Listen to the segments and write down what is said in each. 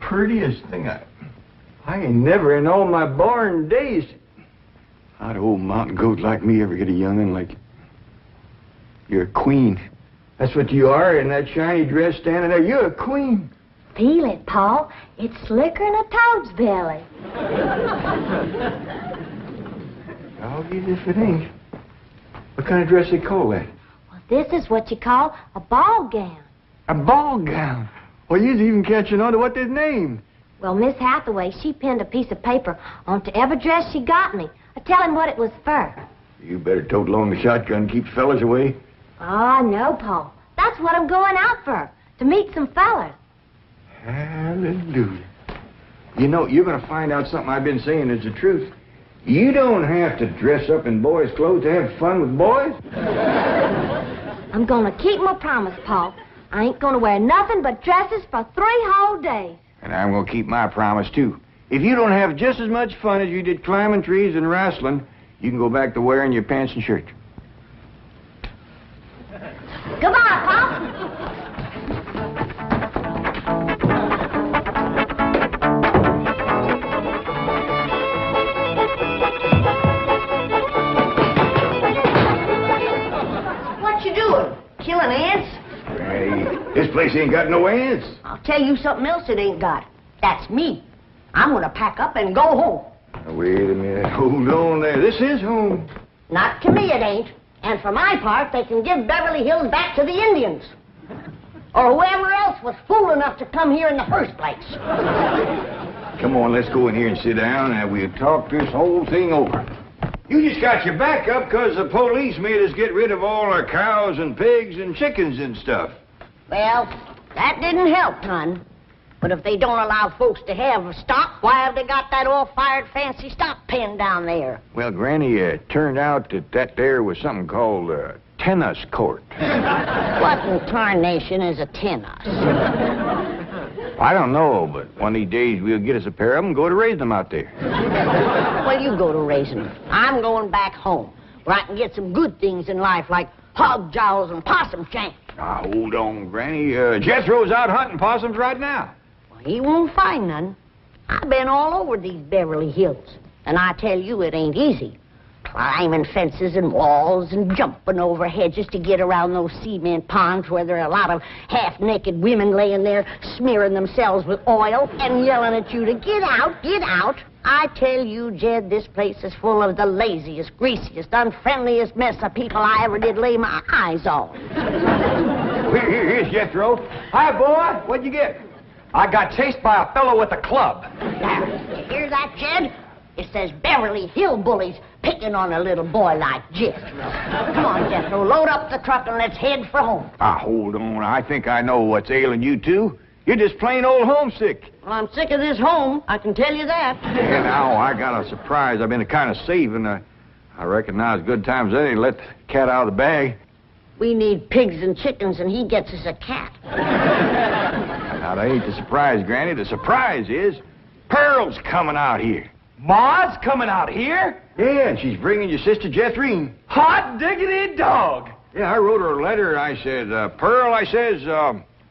prettiest thing I ain't never in all my born days. How'd an old mountain goat like me ever get a young'un like you? You're a queen. That's what you are in that shiny dress standing there. You're a queen. Feel it, Paul. It's slicker than a toad's belly. I'll get it if it ain't. What kind of dress they call that? Well, this is what you call a ball gown. A ball gown? Well, you's even catching on to what they's named. Well, Miss Hathaway, she pinned a piece of paper onto every dress she got me, telling what it was for. You better tote along the shotgun and keep fellas away. Oh, no, Paul. That's what I'm going out for, to meet some fellas. Hallelujah. You know, you're going to find out something I've been saying is the truth. You don't have to dress up in boys' clothes to have fun with boys. I'm going to keep my promise, Paul. I ain't going to wear nothing but dresses for 3 whole days. And I'm going to keep my promise, too. If you don't have just as much fun as you did climbing trees and wrestling, you can go back to wearing your pants and shirt. Goodbye, Paul. What you doing? Killing ants? Hey, this place ain't got no ants. I'll tell you something else it ain't got. That's me. I'm gonna pack up and go home. Now, wait a minute. Hold on there. This is home. Not to me it ain't. And for my part, they can give Beverly Hills back to the Indians. Or whoever else was fool enough to come here in the first place. Come on, let's go in here and sit down and we'll talk this whole thing over. You just got your back up because the police made us get rid of all our cows and pigs and chickens and stuff. Well, that didn't help none. But if they don't allow folks to have stock, why have they got that all-fired fancy stock pen down there? Well, Granny, it turned out that there was something called a tennis court. What in tarnation is a tennis? I don't know, but one of these days we'll get us a pair of them and go to raise them out there. Well, you go to raising them. I'm going back home, where I can get some good things in life, like hog jowls and possum shanks. Now, hold on, Granny. Jethro's out hunting possums right now. He won't find none. I've been all over these Beverly Hills, and I tell you it ain't easy. Climbing fences and walls and jumping over hedges to get around those cement ponds where there are a lot of half-naked women laying there smearing themselves with oil and yelling at you to get out, get out. I tell you, Jed, this place is full of the laziest, greasiest, unfriendliest mess of people I ever did lay my eyes on. Here's Jethro. Hi, boy. What'd you get? I got chased by a fellow with a club. Now, you hear that, Jed? It says Beverly Hillbillies picking on a little boy like Jethro. Come on, Jethro, load up the truck and let's head for home. Hold on. I think I know what's ailing you two. You're just plain old homesick. Well, I'm sick of this home, I can tell you that. Yeah, now, I got a surprise. I've been kind of saving. I reckon now's good times any to let the cat out of the bag. We need pigs and chickens, and he gets us a cat. Now, that ain't the surprise, Granny. The surprise is Pearl's coming out here. Ma's coming out here? Yeah, and she's bringing your sister Jethrine. Hot diggity dog. Yeah, I wrote her a letter. I said, Pearl, I says,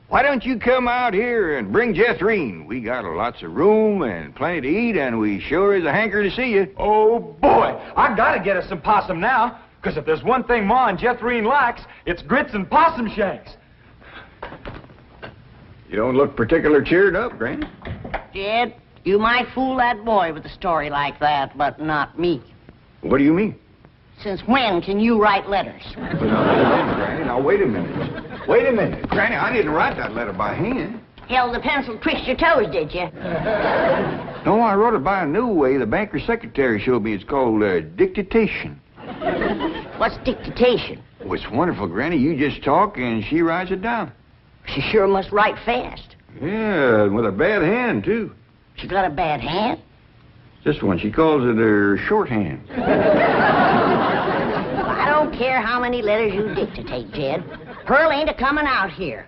why don't you come out here and bring Jethrine? We got lots of room and plenty to eat, and we sure is a hanker to see you. Oh, boy. I gotta get us some possum now, because if there's one thing Ma and Jethrine likes, it's grits and possum shanks. You don't look particular cheered up, Granny. Jed, you might fool that boy with a story like that, but not me. What do you mean? Since when can you write letters? Well, now, Granny, now, wait a minute. Wait a minute. Granny, I didn't write that letter by hand. Held the pencil twist your toes, did you? No, I wrote it by a new way. The banker's secretary showed me. It's called dictation. What's dictation? Oh, it's wonderful, Granny. You just talk and she writes it down. She sure must write fast. Yeah, with a bad hand, too. She got a bad hand? This one, she calls it her shorthand. I don't care how many letters you dictate, Jed. Pearl ain't a-coming out here.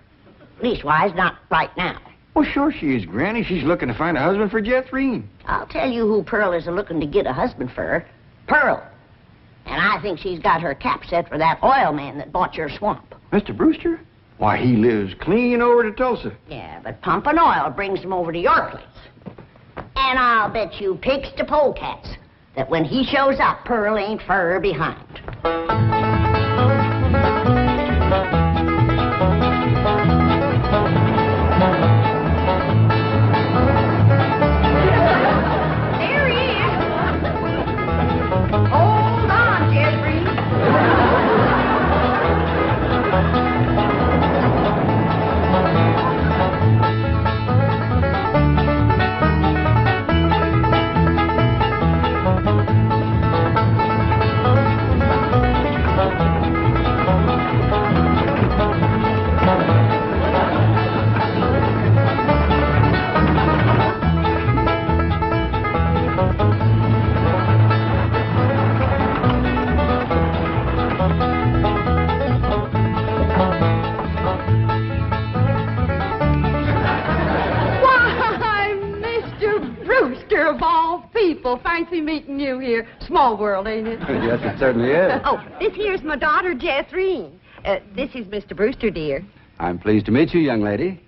Leastwise, not right now. Well, sure she is, Granny. She's looking to find a husband for Jethrine. I'll tell you who Pearl is looking to get a husband for her. Pearl. And I think she's got her cap set for that oil man that bought your swamp. Mr. Brewster? Why, he lives clean over to Tulsa. Yeah, but pumping oil brings him over to your place. And I'll bet you pigs to polecats that when he shows up, Pearl ain't fur behind. There he is. Hold on, Jeffrey. Fancy meeting you here. Small world, ain't it? Yes, it certainly is. Oh, this here's my daughter, Jethreen. This is Mr. Brewster, dear. I'm pleased to meet you, young lady.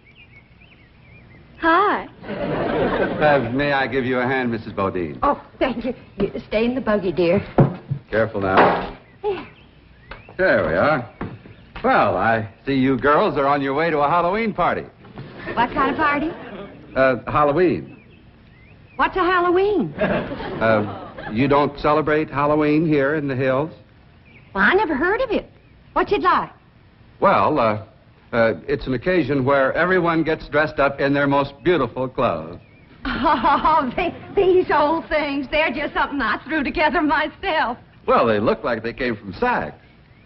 Hi. May I give you a hand, Mrs. Bodine? Oh, thank you. You stay in the buggy, dear. Careful now. There we are. Well, I see you girls are on your way to a Halloween party. What kind of party? Halloween. What's a Halloween? You don't celebrate Halloween here in the hills? Well, I never heard of it. What's it like? Well, it's an occasion where everyone gets dressed up in their most beautiful clothes. Oh, these old things, they're just something I threw together myself. Well, they look like they came from Saks.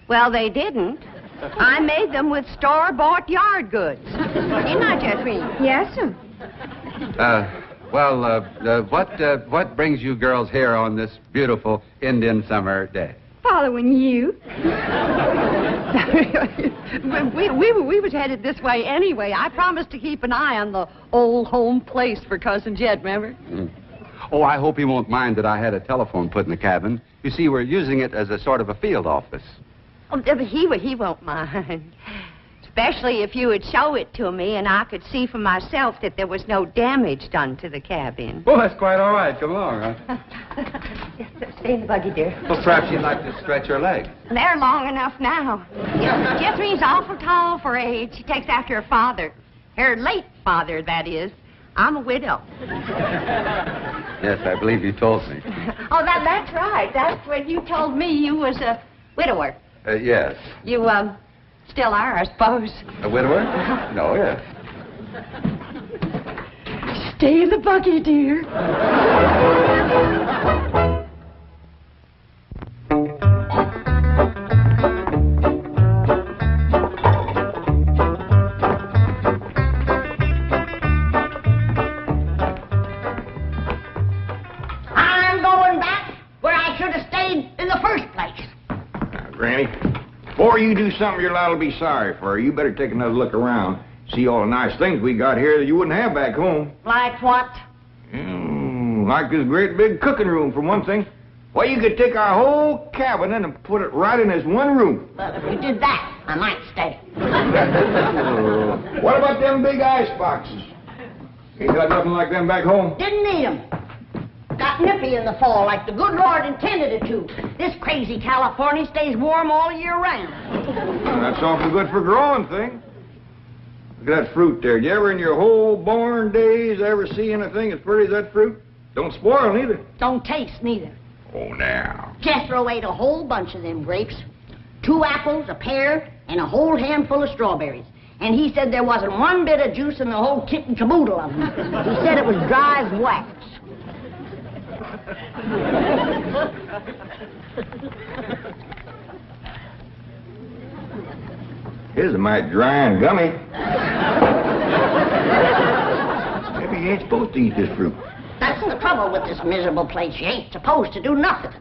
Well, they didn't. I made them with store-bought yard goods. Didn't I, Jethreen? Yes, sir. What brings you girls here on this beautiful Indian summer day? Following you. we was headed this way anyway. I promised to keep an eye on the old home place for Cousin Jed, remember? Mm. Oh, I hope he won't mind that I had a telephone put in the cabin. You see, we're using it as a sort of a field office. Oh, he won't mind. Especially if you would show it to me and I could see for myself that there was no damage done to the cabin. Well, that's quite all right. Come along, huh? Yes, stay in the buggy, dear. Well, perhaps you'd like to stretch your legs. They're long enough now. Jethreen's awful tall for age. She takes after her father. Her late father, that is. I'm a widow. Yes, I believe you told me. Oh, that's right. That's when you told me you was a widower. Yes. You, still are, I suppose. A widower? No, yes. Stay in the buggy, dear. I'm going back where I should have stayed in the first place. Now, Granny, before you do something you're liable to be sorry for, you better take another look around. See all the nice things we got here that you wouldn't have back home. Like what? Like this great big cooking room, for one thing. Why, you could take our whole cabin in and put it right in this one room. Well, if you did that, I might stay. What about them big ice boxes? Ain't got nothing like them back home. Didn't need 'em. Got nippy in the fall like the good Lord intended it to. This crazy California stays warm all year round. Well, that's awful good for growing things. Look at that fruit there. Did you ever in your whole born days ever see anything as pretty as that fruit? Don't spoil neither. Don't taste neither. Oh, now. Jethro ate a whole bunch of them grapes. 2 apples, a pear, and a whole handful of strawberries. And he said there wasn't one bit of juice in the whole kit and caboodle of them. He said it was dry as wax. Here's a mighty dry and gummy. Maybe you ain't supposed to eat this fruit. That's the trouble with this miserable place. You ain't supposed to do nothing.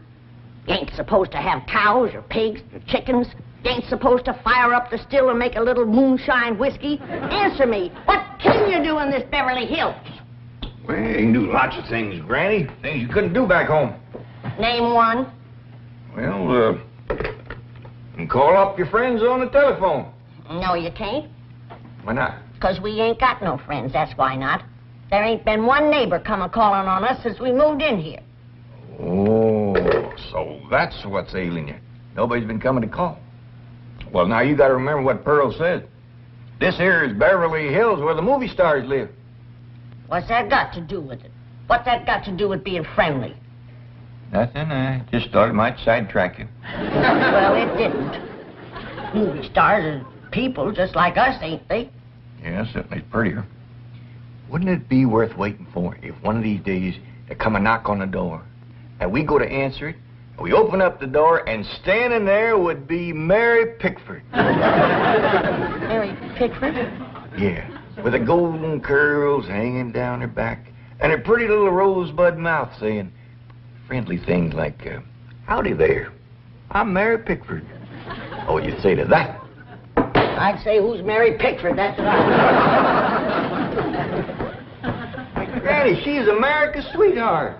You ain't supposed to have cows or pigs or chickens. You ain't supposed to fire up the still and make a little moonshine whiskey. Answer me, what can you do in this Beverly Hills? Well, you can do lots of things, Granny. Things you couldn't do back home. Name one. Well, you can call up your friends on the telephone. No, you can't. Why not? Because we ain't got no friends, that's why not. There ain't been one neighbor come a-calling on us since we moved in here. Oh, so that's what's ailing you. Nobody's been coming to call. Well, now you got to remember what Pearl said. This here is Beverly Hills, where the movie stars live. What's that got to do with it? What's that got to do with being friendly? Nothing. I just thought it might sidetrack you. Well, it didn't. Movie stars are people just like us, ain't they? Yeah, certainly prettier. Wouldn't it be worth waiting for if one of these days there come a knock on the door, and we go to answer it, and we open up the door, and standing there would be Mary Pickford. Mary Pickford? Yeah, with the golden curls hanging down her back, and her pretty little rosebud mouth saying friendly things like, howdy there, I'm Mary Pickford. Oh, you'd say to that? I'd say, who's Mary Pickford? That's right. Granny, she's America's sweetheart.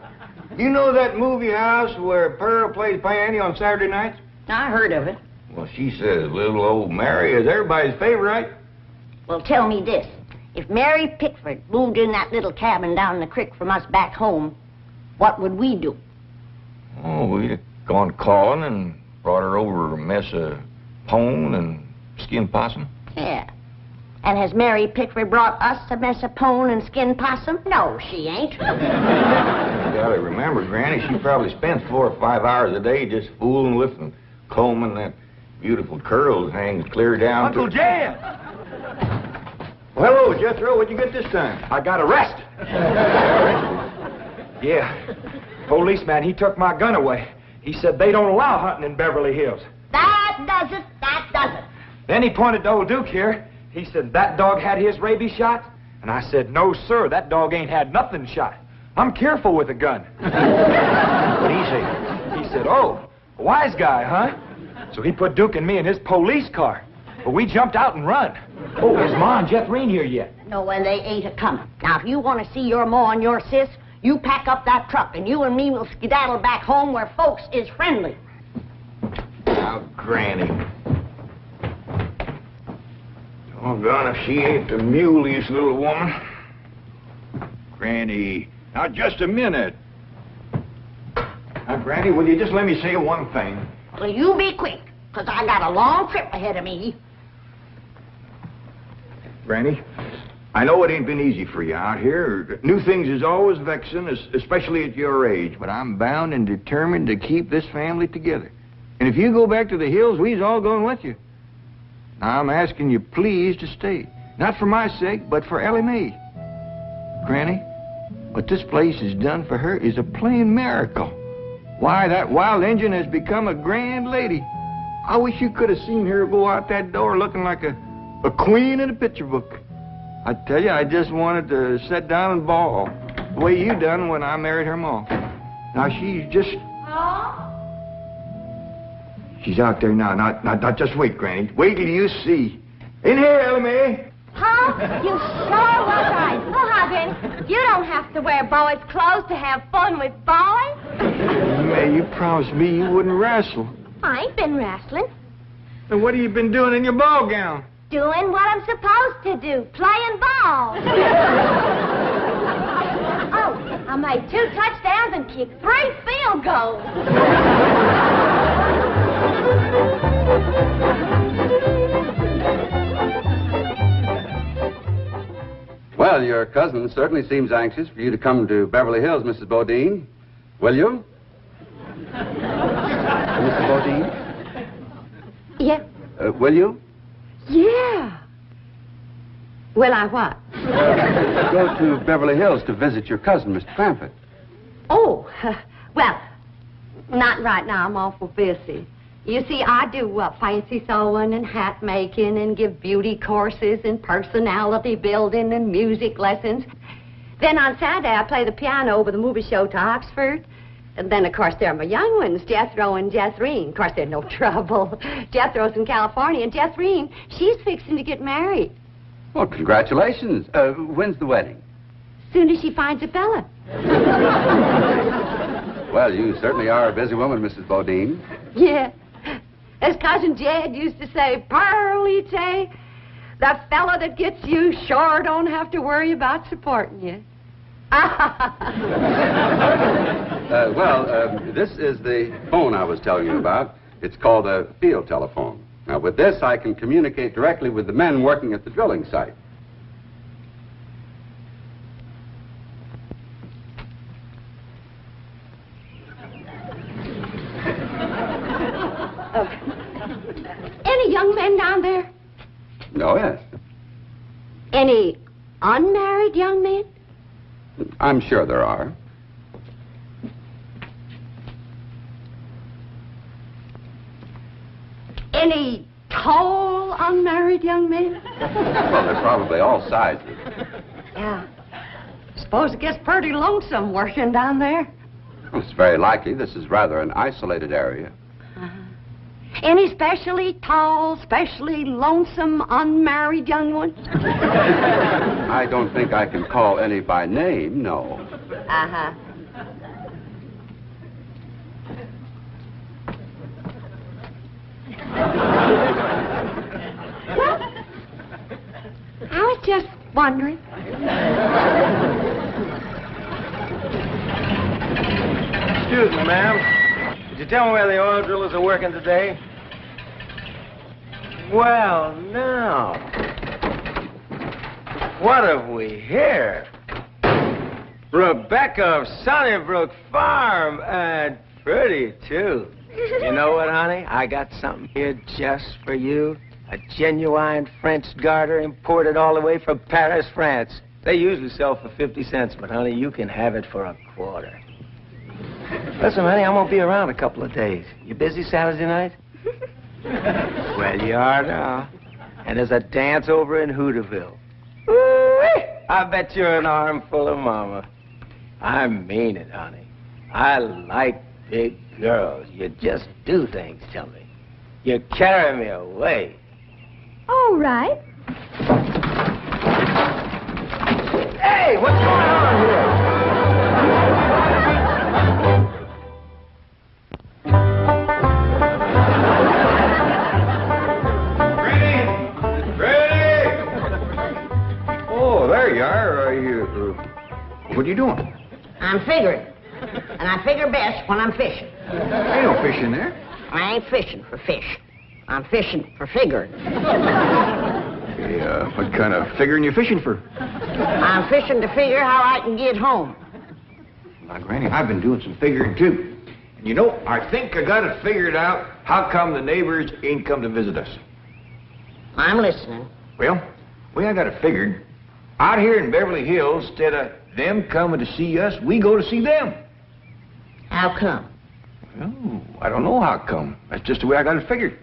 You know that movie house where Pearl plays piano on Saturday nights? I heard of it. Well, she says little old Mary is everybody's favorite. Well, tell me this. If Mary Pickford moved in that little cabin down the creek from us back home, what would we do? Oh, we'd have gone calling and brought her over a mess of pone and skinned possum. Yeah. And has Mary Pickford brought us a mess of pone and skinned possum? No, she ain't. You gotta remember, Granny, she probably spends 4 or 5 hours a day just fooling with and combing that beautiful curls hangs clear down Uncle to... Jan! Well, hello, Jethro. What'd you get this time? I got arrested. Yeah. Policeman, he took my gun away. He said they don't allow hunting in Beverly Hills. That does it. That does it. Then he pointed to old Duke here. He said, that dog had his rabies shot? And I said, no, sir, that dog ain't had nothing shot. I'm careful with a gun. What'd he say? He said, oh, a wise guy, huh? So he put Duke and me in his police car. But we jumped out and run. Oh, is Ma and Jethrín here yet? No, and they ain't a-coming. Now, if you want to see your ma and your sis, you pack up that truck, and you and me will skedaddle back home where folks is friendly. Now, Granny. Doggone if she ain't the muliest little woman. Granny, now just a minute. Now, Granny, will you just let me say one thing? Well, you be quick, because I got a long trip ahead of me. Granny, I know it ain't been easy for you out here. New things is always vexing, especially at your age, but I'm bound and determined to keep this family together. And if you go back to the hills, we's all going with you. Now, I'm asking you please to stay. Not for my sake, but for Ellie Mae. Granny, what this place has done for her is a plain miracle. Why, that wild Injun has become a grand lady. I wish you could have seen her go out that door looking like a queen in a picture book. I tell you, I just wanted to sit down and bawl, the way you done when I married her ma. Now, she's just... She's out there now. Now, just wait, Granny. Wait till you see. In here, Ellie Mae. Huh? You sure was right. Oh, hi, Granny. You don't have to wear boys' clothes to have fun with boys. Mae, you promised me you wouldn't wrestle. I ain't been wrestling. Then what have you been doing in your ball gown? Doing what I'm supposed to do, playing ball. Oh, I made 2 touchdowns and kicked 3 field goals. Well, your cousin certainly seems anxious for you to come to Beverly Hills, Mrs. Bodine. Will you? Mrs. Bodine? Yeah. Will you? Yeah. Will I what? Go to Beverly Hills to visit your cousin, Mr. Clampett. Oh, well, not right now. I'm awful busy. You see, I do fancy sewing and hat making and give beauty courses and personality building and music lessons. Then on Saturday, I play the piano over the movie show to Oxford. And then, of course, there are my young ones, Jethro and Jethrín. Of course, they're no trouble. Jethro's in California, and Jethrín, she's fixing to get married. Well, congratulations. When's the wedding? Soon as she finds a fella. Well, you certainly are a busy woman, Mrs. Bodine. Yeah. As Cousin Jed used to say, Pearlie, the The fella that gets you sure don't have to worry about supporting you. This is the phone I was telling you about. It's called a field telephone. Now, with this, I can communicate directly with the men working at the drilling site. Any young men down there? Oh, yes. Any unmarried young men? I'm sure there are. Any tall unmarried young men? Well, they're probably all sizes. Yeah. Suppose it gets pretty lonesome working down there. Well, it's very likely. This is rather an isolated area. Any specially tall, specially lonesome, unmarried young ones? I don't think I can call any by name, no. Uh-huh. Well, I was just wondering. Excuse me, ma'am. Could you tell me where the oil drillers are working today? Well, now. What have we here? Rebecca of Sunnybrook Farm, and pretty, too. You know what, honey? I got something here just for you. A genuine French garter imported all the way from Paris, France. They usually sell for 50 cents, but, honey, you can have it for a quarter. Listen, honey, I'm going to be around a couple of days. You busy Saturday night? Well, you are now. And there's a dance over in Hooterville. Ooh-wee! I bet you're an armful of mama. I mean it, honey. I like big girls. You just do things to me. You carry me away. All right. Hey, what's going on here? There you are. What are you doing? I'm figuring. And I figure best when I'm fishing. Ain't no fish in there. I ain't fishing for fish. I'm fishing for figuring. Hey, what kind of figuring you fishing for? I'm fishing to figure how I can get home. Now, Granny, I've been doing some figuring, too. And you know, I think I got it figured out how come the neighbors ain't come to visit us. I'm listening. Well, I got it figured. Out here in Beverly Hills, instead of them coming to see us, we go to see them. How come? Well, I don't know how come. That's just the way I got it figured.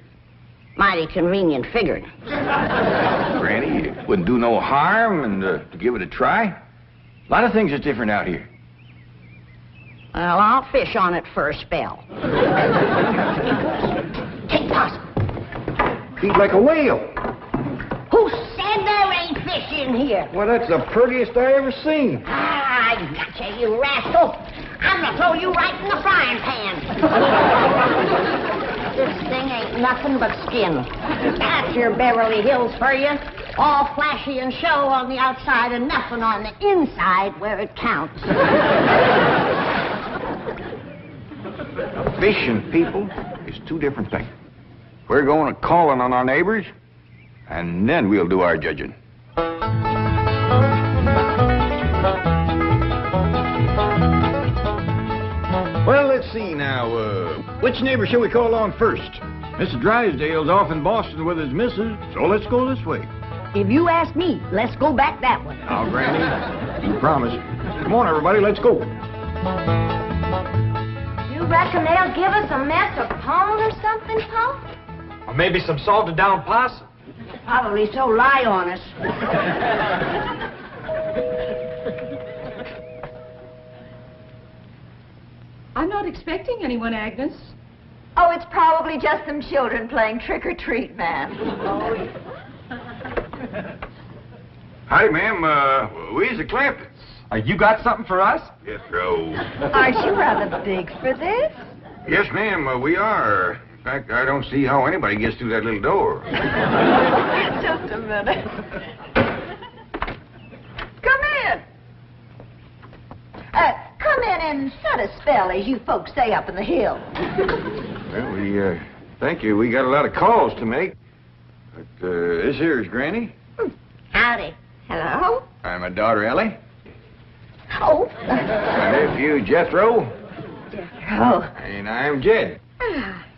Mighty convenient figuring. Granny, it wouldn't do no harm and to give it a try. A lot of things is different out here. Well, I'll fish on it for a spell. Take possum. Feed like a whale. Who said there ain't fish in here? Well, that's the prettiest I ever seen. Ah, I gotcha, you rascal. I'm gonna throw you right in the frying pan. This thing ain't nothing but skin. That's your Beverly Hills for you. All flashy and show on the outside and nothing on the inside where it counts. Fish and people is two different things. We're going to calling on our neighbors, and then we'll do our judging. Well, let's see now. Which neighbor shall we call on first? Mr. Drysdale's off in Boston with his missus, so let's go this way. If you ask me, let's go back that way. Now, Granny, you promise. Come on, everybody, let's go. You reckon they'll give us a mess of pone or something, Pa? Or maybe some salted down possum. Probably so lie on us. I'm not expecting anyone, Agnes. Oh, it's probably just some children playing trick-or-treat, ma'am. Hi, ma'am. We's the Clampetts. You got something for us? Yes, sir. Aren't you rather big for this? Yes, ma'am, we are. In fact, I don't see how anybody gets through that little door. Just a minute. Come in. Come in and set a spell, as you folks say up in the hill. Well, we, thank you. We got a lot of calls to make. But, this here is Granny. Howdy. Hello? I'm my daughter, Ellie. Oh. My nephew, Jethro. Jethro. And I'm Jed.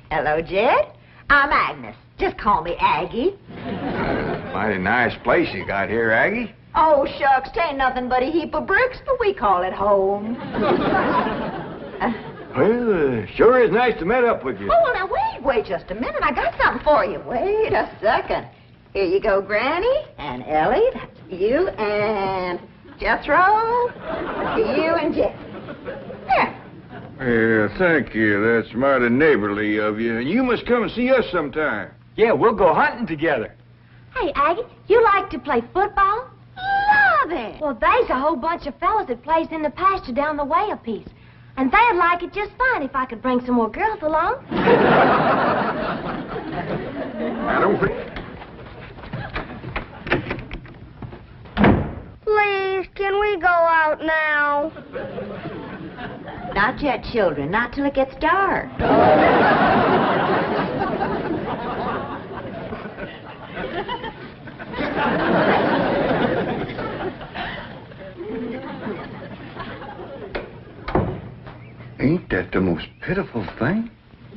Hello, Jed. I'm Agnes. Just call me Aggie. Mighty nice place you got here, Aggie. Oh, shucks, 'tain't nothing but a heap of bricks, but we call it home. Well, sure is nice to meet up with you. Oh, now wait just a minute. I got something for you. Wait a second. Here you go, Granny, and Ellie, that's for you, and Jethro, for you and Jed. There. Yeah, thank you. That's mighty neighborly of you. And you must come and see us sometime. Yeah, we'll go hunting together. Hey, Aggie, you like to play football? Love it. Well, there's a whole bunch of fellas that plays in the pasture down the way a piece. And they'd like it just fine if I could bring some more girls along. I don't think... Please, can we go out now? Not yet, children. Not till it gets dark. Ain't that the most pitiful thing?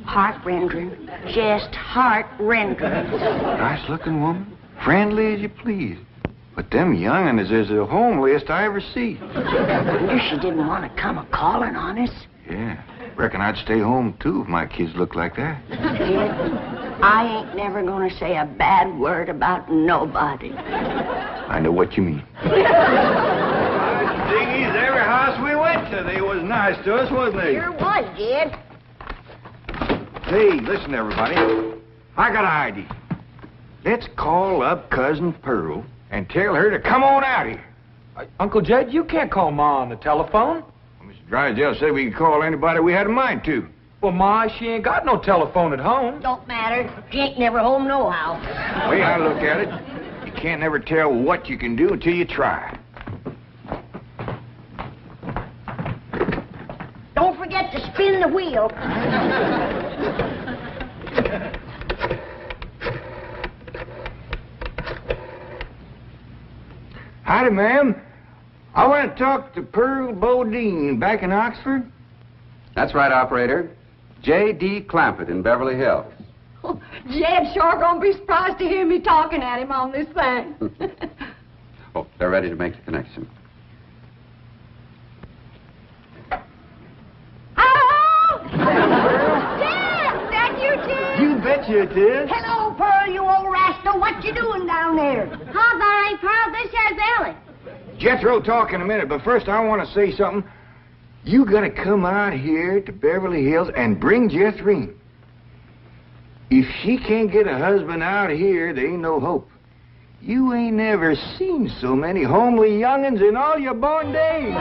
Heart-rendering. Just heart-rendering. Nice-looking woman. Friendly as you please. But them young'uns is the homeliest I ever see. Wonder she didn't want to come a-calling on us. Yeah. Reckon I'd stay home, too, if my kids looked like that. Kid, I ain't never gonna say a bad word about nobody. I know what you mean. Diggies, every house we went to, they was nice to us, wasn't they? Sure was, Jed. Hey, listen, everybody. I got an idea. Let's call up Cousin Pearl and tell her to come on out here. Uncle Jed, you can't call Ma on the telephone. Mr. Drysdale said we could call anybody we had a mind to. Well, Ma, she ain't got no telephone at home. Don't matter. She ain't never home nohow. The way I look at it, you can't never tell what you can do until you try. Don't forget to spin the wheel. Howdy, ma'am. I want to talk to Pearl Bodine back in Oxford. That's right, operator. J.D. Clampett in Beverly Hills. Oh, Jed's sure gonna be surprised to hear me talking at him on this thing. Oh, they're ready to make the connection. Oh! Jed! Is that you, Jed? You betcha it is. Hello, Pearl, you old rascal. What you doing down there? Huh, there ain't Pearl. This here's Ellie. Jethro talk in a minute, but first I want to say something. You gotta come out here to Beverly Hills and bring Jethrine. If she can't get a husband out here, there ain't no hope. You ain't never seen so many homely young'uns in all your born days.